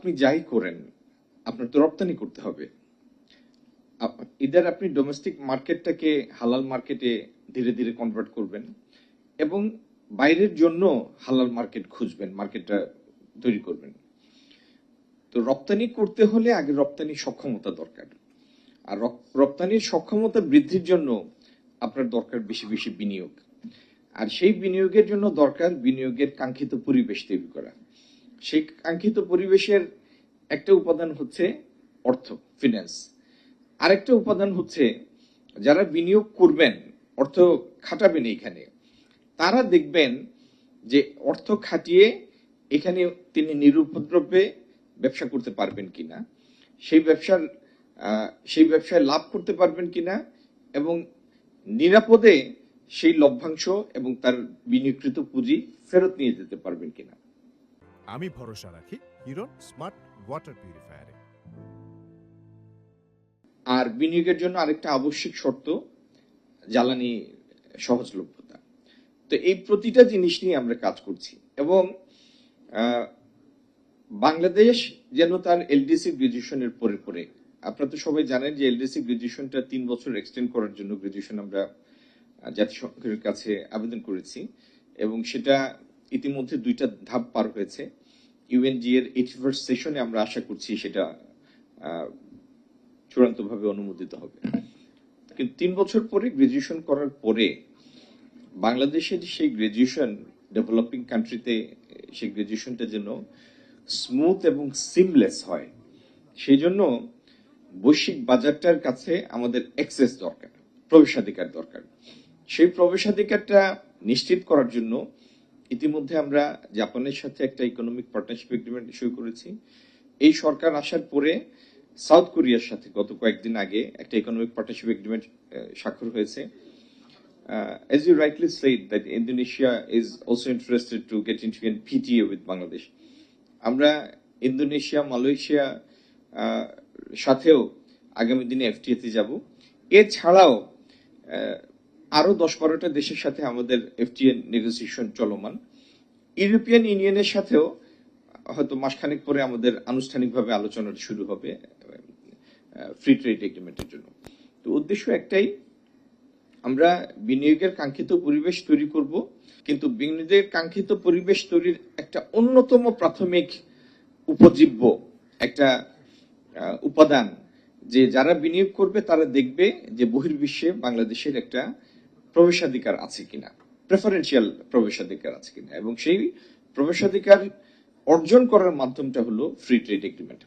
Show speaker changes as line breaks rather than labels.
আপনি যাই করেন আপনার তো রপ্তানি করতে হবে। ইদার আপনি ডোমেস্টিক মার্কেটটাকে হালাল মার্কেটে ধীরে ধীরে কনভার্ট করবেন এবং বাইরের জন্য হালাল মার্কেট খুঁজবেন, মার্কেটটা তৈরি করবেন। তো রপ্তানি করতে হলে আগে রপ্তানি সক্ষমতা দরকার, আর রপ্তানির সক্ষমতা বৃদ্ধির জন্য আপনার দরকার বেশি বেশি বিনিয়োগ, আর সেই বিনিয়োগের জন্য দরকার বিনিয়োগের কাঙ্ক্ষিত পরিবেশ তৈরি করা। সেই কাঙ্ক্ষিত পরিবেশের একটা উপাদান হচ্ছে অর্থ, ফিন্যান্স। আরেকটা উপাদান হচ্ছে যারা বিনিয়োগ করবেন, অর্থ খাটাবেন এখানে, তারা দেখবেন যে অর্থ খাটিয়ে এখানে তিনি নিরুপদ্রবে ব্যবসা করতে পারবেন কিনা, সেই ব্যবসায় লাভ করতে পারবেন কিনা, এবং নিরাপদে সেই লভ্যাংশ এবং তার বিনিয়োগকৃত পুঁজি ফেরত নিয়ে যেতে পারবেন কিনা।
আমি ভরসা রাখি হিরন স্মার্ট ওয়াটার পিউরিফায়ারে।
আর বিনিয়োগের জন্য আরেকটা আবশ্যিক শর্ত জ্বালানি সহজলভ্যতা। তো এই প্রতিটা জিনিস নিয়ে আমরা কাজ করছি এবং বাংলাদেশ যেন তার এলডিসি গ্রাজুয়েশনের পরে আপনারা তো সবাই জানেন যে এলডিসি গ্রাজুয়েশনটা 3 বছর এক্সটেন্ড করার জন্য গ্রাজুয়েশন আমরা জাতিসংঘের কাছে আবেদন করেছি এবং সেটা ইতিমধ্যে 2টা ধাপ পার হয়েছে। ইউএনজি এর 81st সেশনে আমরা আশা করছি সেটা চূড়ান্তভাবে অনুমোদিত হবে। কিন্তু 3 বছর পরে গ্রাজুয়েশন করার পরে বাংলাদেশের সেই গ্রাজুয়েশন ডেভেলপিং কান্ট্রিতে সেই গ্রাজুয়েশনটা যেন স্মুথ এবং সিমলেস হয়, সেই জন্য বৈশ্বিক বাজারটার কাছে আমাদের অ্যাক্সেস দরকার, প্রবেশাধিকার দরকার। সেই প্রবেশাধিকারটা নিশ্চিত করার জন্য ইতিমধ্যে আমরা জাপানের সাথে একটা ইকোনমিক পার্টনারশিপ এগ্রিমেন্ট শুরু করেছি। এই সরকার আসার পরে সাউথ কোরিয়ার সাথে গত কয়েকদিন আগে একটা ইকোনমিক পার্টনারশিপ এগ্রিমেন্ট স্বাক্ষর হয়েছে। As you rightly said that Indonesia is also interested to get into an PTA with Bangladesh. আমরা ইন্দোনেশিয়া, মালয়েশিয়া সাথেও আগামী দিনে এফটিএ তে যাব। এছাড়াও আরো 10-12টা দেশের সাথে আমাদের এফটিএ নেগোসিয়েশন চলমান। ইউরোপিয়ান ইউনিয়নের সাথেও হয়তো মাসখানেক পরে আমাদের আনুষ্ঠানিকভাবে আলোচনা শুরু হবে ফ্রি ট্রেড এগ্রিমেন্টের জন্য। তো উদ্দেশ্য একটাই, আমরা বিনিয়োগের কাঙ্ক্ষিত পরিবেশ তৈরি করব, কিন্তু বিনিয়োগের কাঙ্ক্ষিত পরিবেশ তৈরির একটা অন্যতম প্রাথমিক উপজীব্য একটা উপাদান যে যারা বিনিয়োগ করবে তারা দেখবে যে বহির্বিশ্বে বাংলাদেশের একটা প্রবেশাধিকার আছে কিনা, প্রেফারেন্সিয়াল প্রবেশাধিকার আছে কিনা, এবং সেই প্রবেশাধিকার অর্জন করার মাধ্যমটা হলো ফ্রি ট্রেড এগ্রিমেন্ট।